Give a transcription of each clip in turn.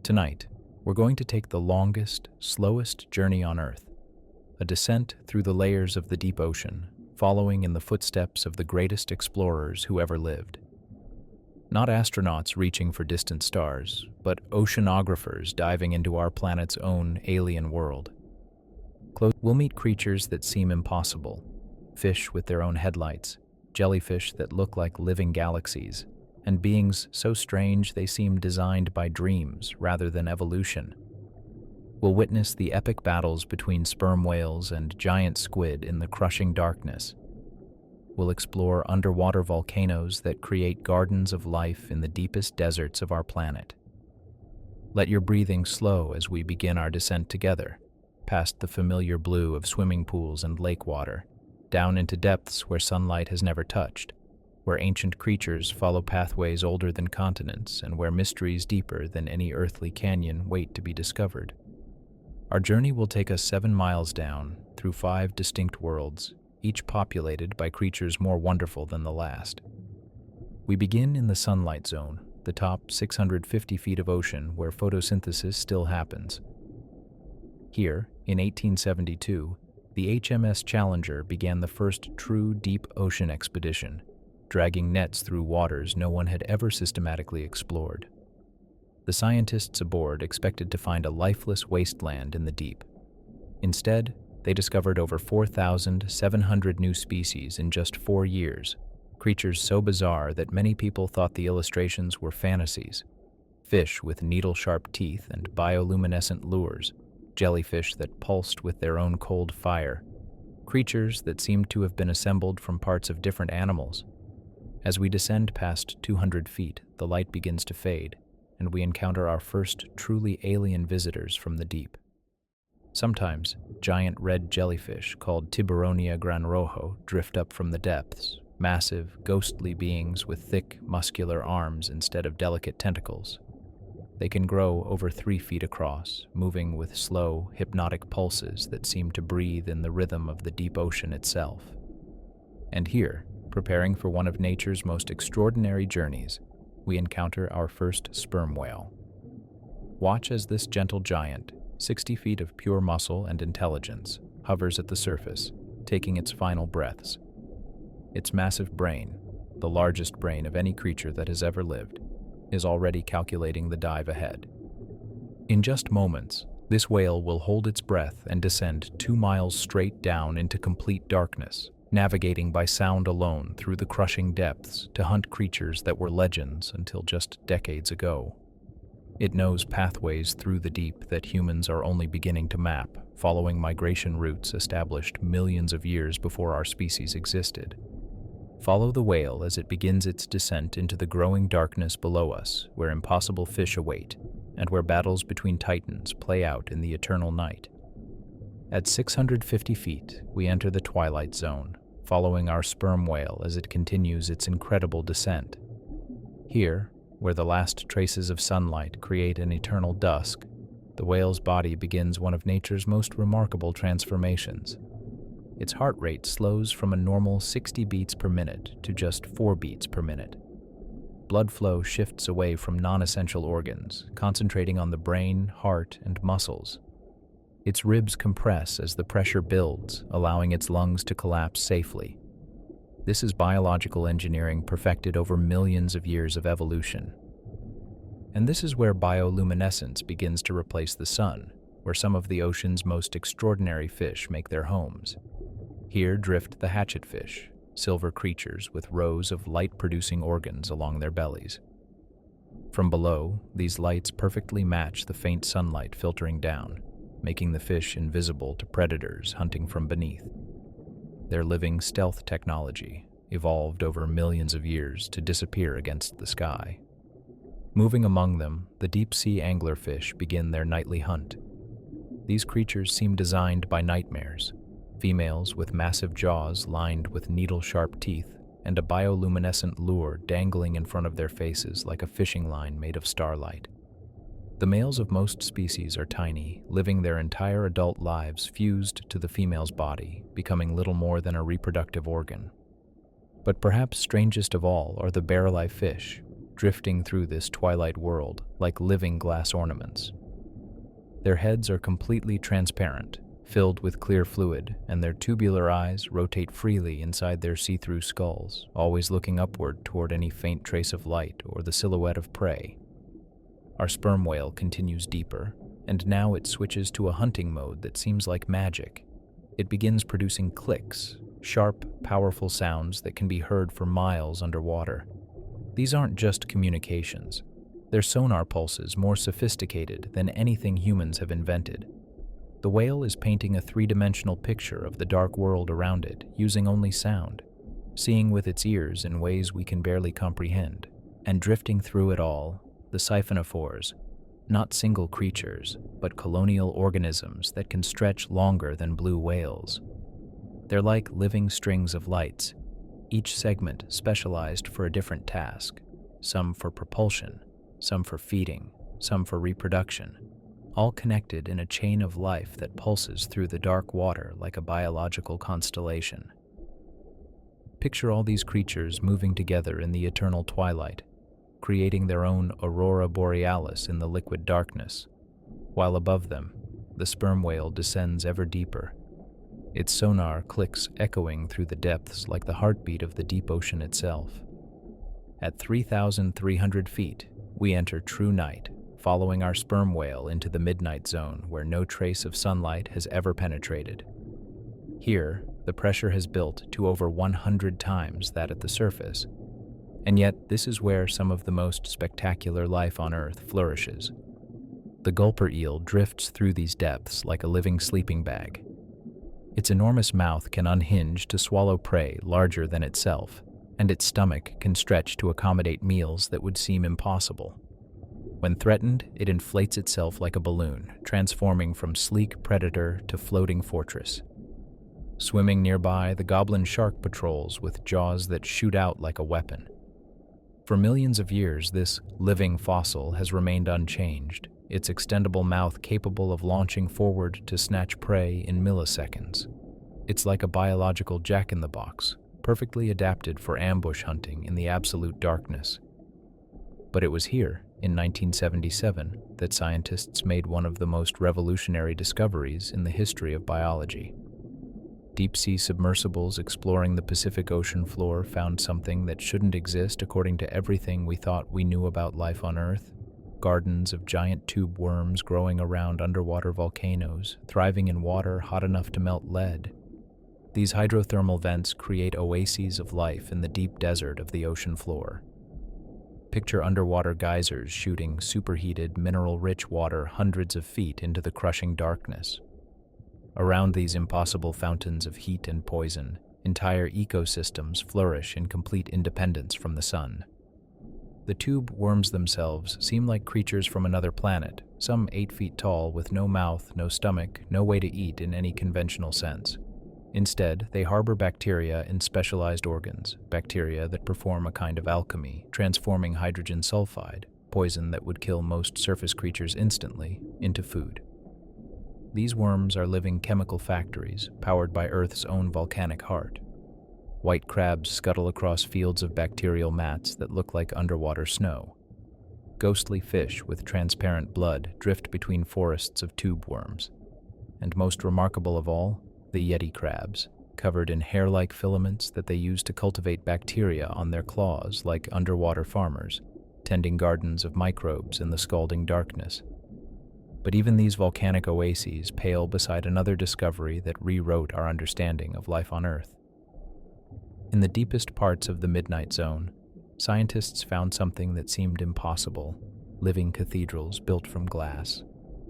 Tonight, we're going to take the longest, slowest journey on Earth, a descent through the layers of the deep ocean, following in the footsteps of the greatest explorers who ever lived. Not astronauts reaching for distant stars, but oceanographers diving into our planet's own alien world. We'll meet creatures that seem impossible, fish with their own headlights, jellyfish that look like living galaxies, and beings so strange they seem designed by dreams rather than evolution. We'll witness the epic battles between sperm whales and giant squid in the crushing darkness. We'll explore underwater volcanoes that create gardens of life in the deepest deserts of our planet. Let your breathing slow as we begin our descent together, past the familiar blue of swimming pools and lake water, down into depths where sunlight has never touched, where ancient creatures follow pathways older than continents, and where mysteries deeper than any earthly canyon wait to be discovered. Our journey will take us 7 miles down, through 5 distinct worlds, each populated by creatures more wonderful than the last. We begin in the sunlight zone, the top 650 feet of ocean where photosynthesis still happens. Here, in 1872, the HMS Challenger began the first true deep ocean expedition, dragging nets through waters no one had ever systematically explored. The scientists aboard expected to find a lifeless wasteland in the deep. Instead, they discovered over 4,700 new species in just 4 years, creatures so bizarre that many people thought the illustrations were fantasies. Fish with needle-sharp teeth and bioluminescent lures, jellyfish that pulsed with their own cold fire, creatures that seemed to have been assembled from parts of different animals. As we descend past 200 feet, the light begins to fade, and we encounter our first truly alien visitors from the deep. Sometimes, giant red jellyfish called Tiburonia granrojo drift up from the depths, massive, ghostly beings with thick, muscular arms instead of delicate tentacles. They can grow over 3 feet across, moving with slow, hypnotic pulses that seem to breathe in the rhythm of the deep ocean itself. And here, preparing for one of nature's most extraordinary journeys, we encounter our first sperm whale. Watch as this gentle giant, 60 feet of pure muscle and intelligence, hovers at the surface, taking its final breaths. Its massive brain, the largest brain of any creature that has ever lived, is already calculating the dive ahead. In just moments, this whale will hold its breath and descend 2 miles straight down into complete darkness, navigating by sound alone through the crushing depths to hunt creatures that were legends until just decades ago. It knows pathways through the deep that humans are only beginning to map, following migration routes established millions of years before our species existed. Follow the whale as it begins its descent into the growing darkness below us, where impossible fish await, and where battles between titans play out in the eternal night. At 650 feet, we enter the twilight zone, following our sperm whale as it continues its incredible descent. Here, where the last traces of sunlight create an eternal dusk, the whale's body begins one of nature's most remarkable transformations. Its heart rate slows from a normal 60 beats per minute to just 4 beats per minute. Blood flow shifts away from non-essential organs, concentrating on the brain, heart, and muscles. Its ribs compress as the pressure builds, allowing its lungs to collapse safely. This is biological engineering perfected over millions of years of evolution. And this is where bioluminescence begins to replace the sun, where some of the ocean's most extraordinary fish make their homes. Here drift the hatchetfish, silver creatures with rows of light-producing organs along their bellies. From below, these lights perfectly match the faint sunlight filtering down, making the fish invisible to predators hunting from beneath. Their living stealth technology evolved over millions of years to disappear against the sky. Moving among them, the deep-sea anglerfish begin their nightly hunt. These creatures seem designed by nightmares, females with massive jaws lined with needle-sharp teeth and a bioluminescent lure dangling in front of their faces like a fishing line made of starlight. The males of most species are tiny, living their entire adult lives fused to the female's body, becoming little more than a reproductive organ. But perhaps strangest of all are the barrel-eye fish, drifting through this twilight world like living glass ornaments. Their heads are completely transparent, filled with clear fluid, and their tubular eyes rotate freely inside their see-through skulls, always looking upward toward any faint trace of light or the silhouette of prey. Our sperm whale continues deeper, and now it switches to a hunting mode that seems like magic. It begins producing clicks, sharp, powerful sounds that can be heard for miles underwater. These aren't just communications. They're sonar pulses more sophisticated than anything humans have invented. The whale is painting a three-dimensional picture of the dark world around it using only sound, seeing with its ears in ways we can barely comprehend, and drifting through it all, the siphonophores, not single creatures, but colonial organisms that can stretch longer than blue whales. They're like living strings of lights, each segment specialized for a different task, some for propulsion, some for feeding, some for reproduction, all connected in a chain of life that pulses through the dark water like a biological constellation. Picture all these creatures moving together in the eternal twilight, creating their own aurora borealis in the liquid darkness, while above them, the sperm whale descends ever deeper, its sonar clicks echoing through the depths like the heartbeat of the deep ocean itself. At 3,300 feet, we enter true night, following our sperm whale into the midnight zone where no trace of sunlight has ever penetrated. Here, the pressure has built to over 100 times that at the surface, and yet this is where some of the most spectacular life on Earth flourishes. The gulper eel drifts through these depths like a living sleeping bag. Its enormous mouth can unhinge to swallow prey larger than itself, and its stomach can stretch to accommodate meals that would seem impossible. When threatened, it inflates itself like a balloon, transforming from sleek predator to floating fortress. Swimming nearby, the goblin shark patrols with jaws that shoot out like a weapon. For millions of years, this living fossil has remained unchanged, its extendable mouth capable of launching forward to snatch prey in milliseconds. It's like a biological jack-in-the-box, perfectly adapted for ambush hunting in the absolute darkness. But it was here, in 1977, that scientists made one of the most revolutionary discoveries in the history of biology. Deep-sea submersibles exploring the Pacific Ocean floor found something that shouldn't exist according to everything we thought we knew about life on Earth. Gardens of giant tube worms growing around underwater volcanoes, thriving in water hot enough to melt lead. These hydrothermal vents create oases of life in the deep desert of the ocean floor. Picture underwater geysers shooting superheated, mineral-rich water hundreds of feet into the crushing darkness. Around these impossible fountains of heat and poison, entire ecosystems flourish in complete independence from the sun. The tube worms themselves seem like creatures from another planet, some 8 feet tall with no mouth, no stomach, no way to eat in any conventional sense. Instead, they harbor bacteria in specialized organs, bacteria that perform a kind of alchemy, transforming hydrogen sulfide, poison that would kill most surface creatures instantly, into food. These worms are living chemical factories powered by Earth's own volcanic heart. White crabs scuttle across fields of bacterial mats that look like underwater snow. Ghostly fish with transparent blood drift between forests of tube worms. And most remarkable of all, the yeti crabs, covered in hair-like filaments that they use to cultivate bacteria on their claws like underwater farmers, tending gardens of microbes in the scalding darkness. But even these volcanic oases pale beside another discovery that rewrote our understanding of life on Earth. In the deepest parts of the Midnight Zone, scientists found something that seemed impossible: living cathedrals built from glass.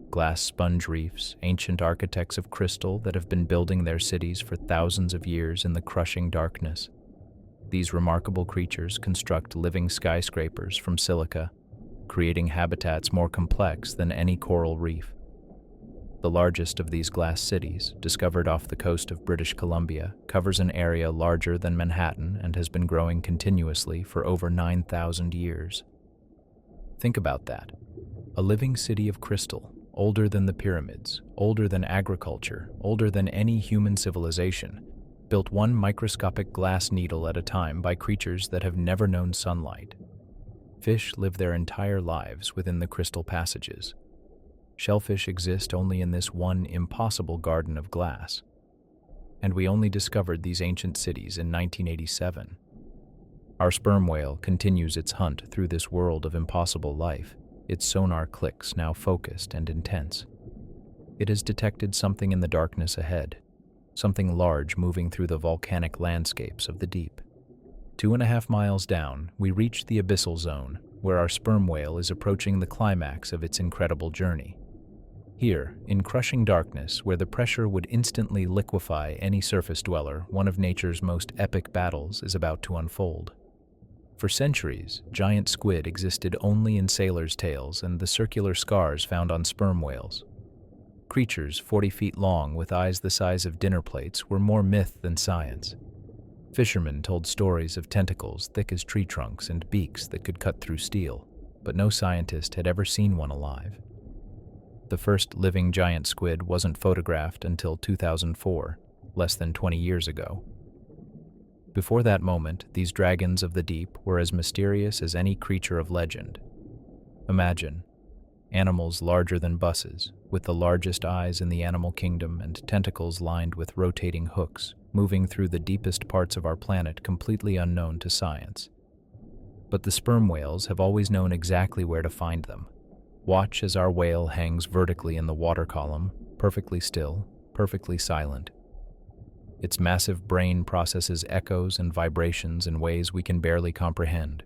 Glass sponge reefs, ancient architects of crystal that have been building their cities for thousands of years in the crushing darkness. These remarkable creatures construct living skyscrapers from silica, creating habitats more complex than any coral reef. The largest of these glass cities, discovered off the coast of British Columbia, covers an area larger than Manhattan and has been growing continuously for over 9,000 years. Think about that. A living city of crystal, older than the pyramids, older than agriculture, older than any human civilization, built one microscopic glass needle at a time by creatures that have never known sunlight. Fish live their entire lives within the crystal passages. Shellfish exist only in this one impossible garden of glass. And we only discovered these ancient cities in 1987. Our sperm whale continues its hunt through this world of impossible life, its sonar clicks now focused and intense. It has detected something in the darkness ahead, something large moving through the volcanic landscapes of the deep. 2.5 miles down, we reach the abyssal zone, where our sperm whale is approaching the climax of its incredible journey. Here, in crushing darkness, where the pressure would instantly liquefy any surface dweller, one of nature's most epic battles is about to unfold. For centuries, giant squid existed only in sailors' tales and the circular scars found on sperm whales. Creatures 40 feet long with eyes the size of dinner plates were more myth than science. Fishermen told stories of tentacles thick as tree trunks and beaks that could cut through steel, but no scientist had ever seen one alive. The first living giant squid wasn't photographed until 2004, less than 20 years ago. Before that moment, these dragons of the deep were as mysterious as any creature of legend. Imagine animals larger than buses, with the largest eyes in the animal kingdom and tentacles lined with rotating hooks, moving through the deepest parts of our planet completely unknown to science. But the sperm whales have always known exactly where to find them. Watch as our whale hangs vertically in the water column, perfectly still, perfectly silent. Its massive brain processes echoes and vibrations in ways we can barely comprehend.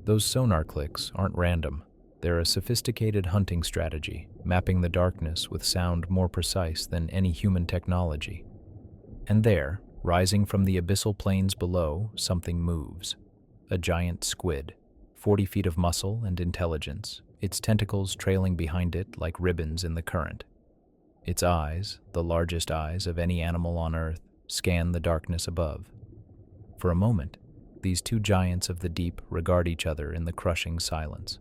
Those sonar clicks aren't random. They're a sophisticated hunting strategy, mapping the darkness with sound more precise than any human technology. And there, rising from the abyssal plains below, something moves. A giant squid, 40 feet of muscle and intelligence, its tentacles trailing behind it like ribbons in the current. Its eyes, the largest eyes of any animal on Earth, scan the darkness above. For a moment, these two giants of the deep regard each other in the crushing silence.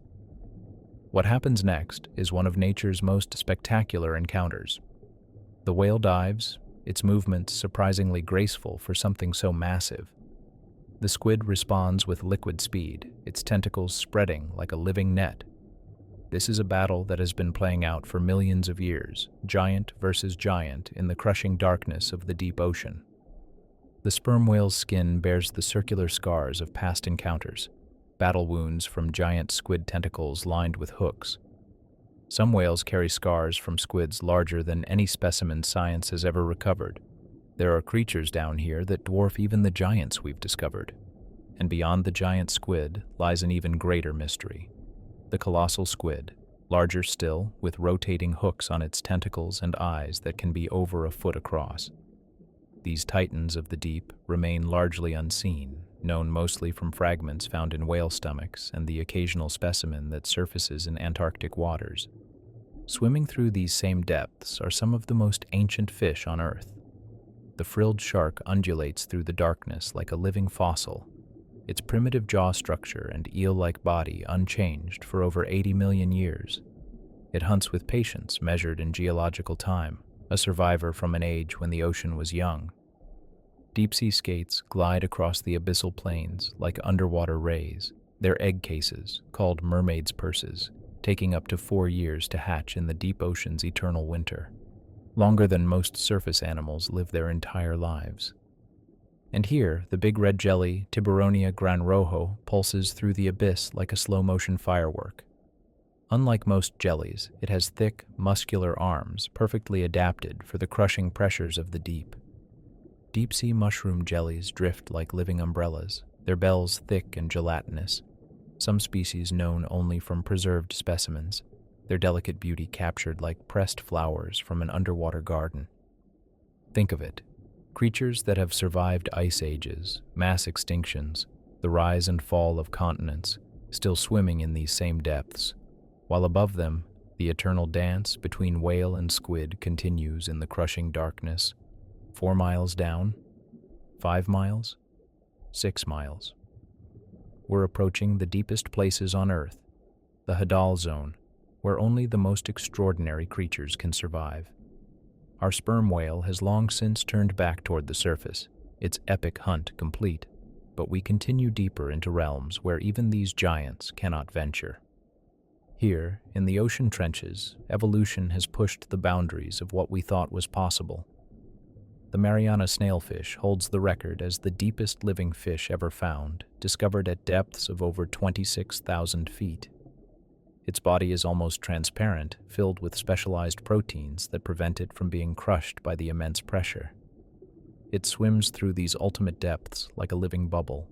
What happens next is one of nature's most spectacular encounters. The whale dives, its movements surprisingly graceful for something so massive. The squid responds with liquid speed, its tentacles spreading like a living net. This is a battle that has been playing out for millions of years, giant versus giant in the crushing darkness of the deep ocean. The sperm whale's skin bears the circular scars of past encounters, battle wounds from giant squid tentacles lined with hooks. Some whales carry scars from squids larger than any specimen science has ever recovered. There are creatures down here that dwarf even the giants we've discovered. And beyond the giant squid lies an even greater mystery. The colossal squid, larger still, with rotating hooks on its tentacles and eyes that can be over a foot across. These titans of the deep remain largely unseen, known mostly from fragments found in whale stomachs and the occasional specimen that surfaces in Antarctic waters. Swimming through these same depths are some of the most ancient fish on Earth. The frilled shark undulates through the darkness like a living fossil, its primitive jaw structure and eel-like body unchanged for over 80 million years. It hunts with patience measured in geological time, a survivor from an age when the ocean was young. Deep-sea skates glide across the abyssal plains like underwater rays, their egg cases, called mermaids' purses, taking up to 4 years to hatch in the deep ocean's eternal winter. Longer than most surface animals live their entire lives. And here, the big red jelly, Tiburonia gran rojo, pulses through the abyss like a slow-motion firework. Unlike most jellies, it has thick, muscular arms perfectly adapted for the crushing pressures of the deep. Deep-sea mushroom jellies drift like living umbrellas, their bells thick and gelatinous, some species known only from preserved specimens, their delicate beauty captured like pressed flowers from an underwater garden. Think of it. Creatures that have survived ice ages, mass extinctions, the rise and fall of continents, still swimming in these same depths, while above them, the eternal dance between whale and squid continues in the crushing darkness. 4 miles down, 5 miles, 6 miles. We're approaching the deepest places on Earth, the Hadal Zone, where only the most extraordinary creatures can survive. Our sperm whale has long since turned back toward the surface, its epic hunt complete. but we continue deeper into realms where even these giants cannot venture. Here, in the ocean trenches, evolution has pushed the boundaries of what we thought was possible. The Mariana snailfish holds the record as the deepest living fish ever found, discovered at depths of over 26,000 feet. Its body is almost transparent, filled with specialized proteins that prevent it from being crushed by the immense pressure. It swims through these ultimate depths like a living bubble.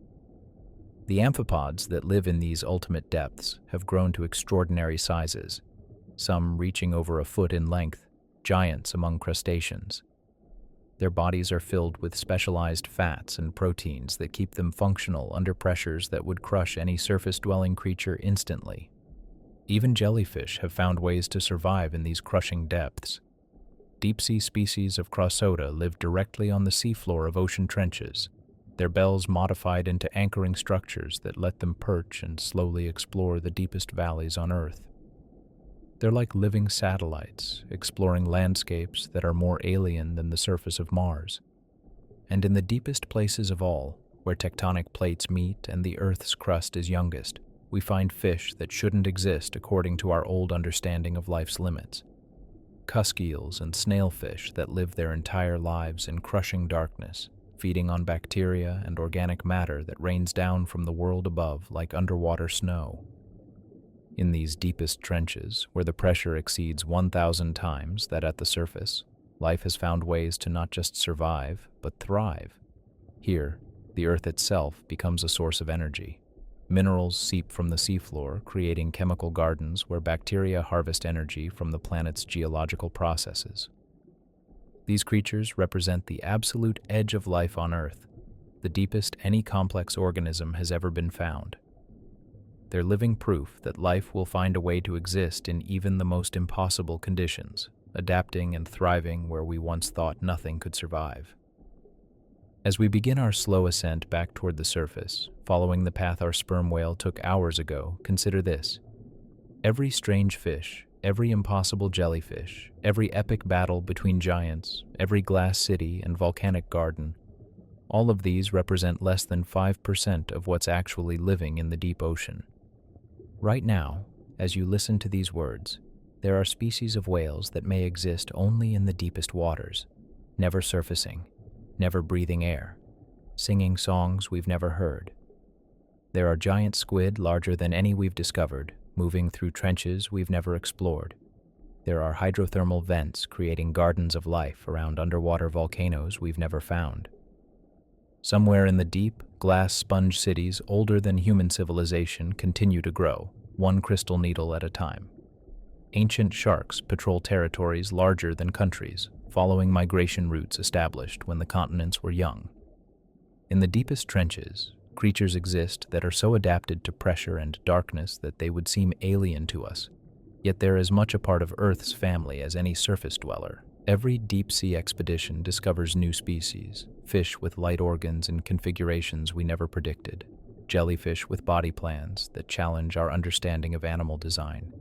The amphipods that live in these ultimate depths have grown to extraordinary sizes, some reaching over a foot in length, giants among crustaceans. Their bodies are filled with specialized fats and proteins that keep them functional under pressures that would crush any surface-dwelling creature instantly. Even jellyfish have found ways to survive in these crushing depths. Deep-sea species of Crossota live directly on the seafloor of ocean trenches, their bells modified into anchoring structures that let them perch and slowly explore the deepest valleys on Earth. They're like living satellites, exploring landscapes that are more alien than the surface of Mars. And in the deepest places of all, where tectonic plates meet and the Earth's crust is youngest, we find fish that shouldn't exist according to our old understanding of life's limits. Cusk eels and snailfish that live their entire lives in crushing darkness, feeding on bacteria and organic matter that rains down from the world above like underwater snow. In these deepest trenches, where the pressure exceeds 1,000 times that at the surface, life has found ways to not just survive, but thrive. Here, the Earth itself becomes a source of energy. Minerals seep from the seafloor, creating chemical gardens where bacteria harvest energy from the planet's geological processes. These creatures represent the absolute edge of life on Earth, the deepest any complex organism has ever been found. They're living proof that life will find a way to exist in even the most impossible conditions, adapting and thriving where we once thought nothing could survive. As we begin our slow ascent back toward the surface, following the path our sperm whale took hours ago, consider this. Every strange fish, every impossible jellyfish, every epic battle between giants, every glass city and volcanic garden, all of these represent less than 5% of what's actually living in the deep ocean. Right now, as you listen to these words, there are species of whales that may exist only in the deepest waters, never surfacing, never breathing air, singing songs we've never heard. There are giant squid larger than any we've discovered, moving through trenches we've never explored. There are hydrothermal vents creating gardens of life around underwater volcanoes we've never found. Somewhere in the deep, glass sponge cities older than human civilization continue to grow, one crystal needle at a time. Ancient sharks patrol territories larger than countries, following migration routes established when the continents were young. In the deepest trenches, creatures exist that are so adapted to pressure and darkness that they would seem alien to us, yet they're as much a part of Earth's family as any surface dweller. Every deep-sea expedition discovers new species, fish with light organs and configurations we never predicted, jellyfish with body plans that challenge our understanding of animal design,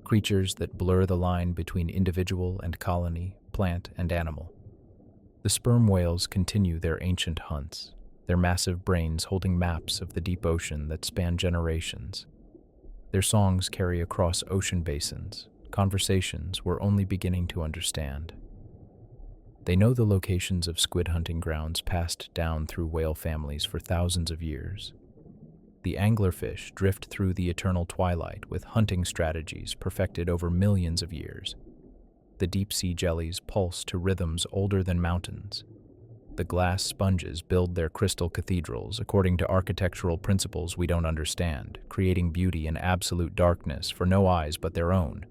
creatures that blur the line between individual and colony, plant and animal. The sperm whales continue their ancient hunts, their massive brains holding maps of the deep ocean that span generations. Their songs carry across ocean basins, conversations we're only beginning to understand. They know the locations of squid hunting grounds passed down through whale families for thousands of years. The anglerfish drift through the eternal twilight with hunting strategies perfected over millions of years. The deep-sea jellies pulse to rhythms older than mountains. The glass sponges build their crystal cathedrals according to architectural principles we don't understand, creating beauty in absolute darkness for no eyes but their own.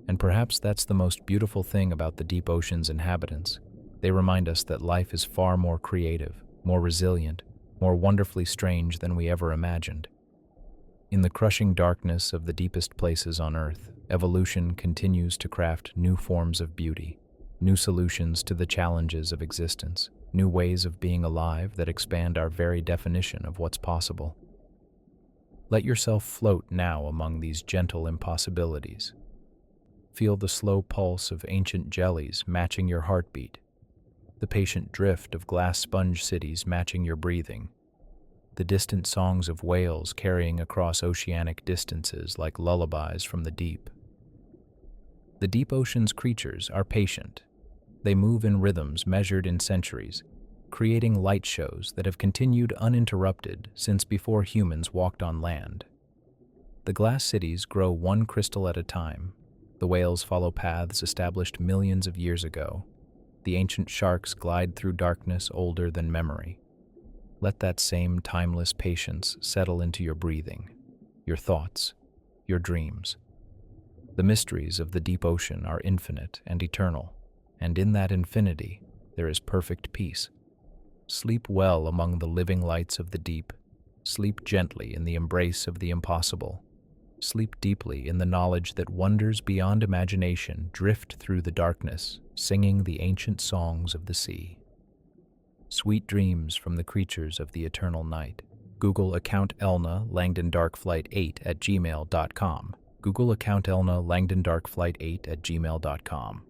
And perhaps that's the most beautiful thing about the deep ocean's inhabitants. They remind us that life is far more creative, more resilient, more wonderfully strange than we ever imagined. In the crushing darkness of the deepest places on Earth, evolution continues to craft new forms of beauty, new solutions to the challenges of existence, new ways of being alive that expand our very definition of what's possible. Let yourself float now among these gentle impossibilities. Feel the slow pulse of ancient jellies matching your heartbeat, the patient drift of glass sponge cities matching your breathing, the distant songs of whales carrying across oceanic distances like lullabies from the deep. The deep ocean's creatures are patient. They move in rhythms measured in centuries, creating light shows that have continued uninterrupted since before humans walked on land. The glass cities grow one crystal at a time. The whales follow paths established millions of years ago. The ancient sharks glide through darkness older than memory. Let that same timeless patience settle into your breathing, your thoughts, your dreams. The mysteries of the deep ocean are infinite and eternal, and in that infinity there is perfect peace. Sleep well among the living lights of the deep. Sleep gently in the embrace of the impossible. Sleep deeply in the knowledge that wonders beyond imagination drift through the darkness, singing the ancient songs of the sea. Sweet dreams from the creatures of the eternal night. Google account Elna Langdon Dark Flight 8 at gmail.com. Google account Elna Langdon Dark Flight 8 at gmail.com.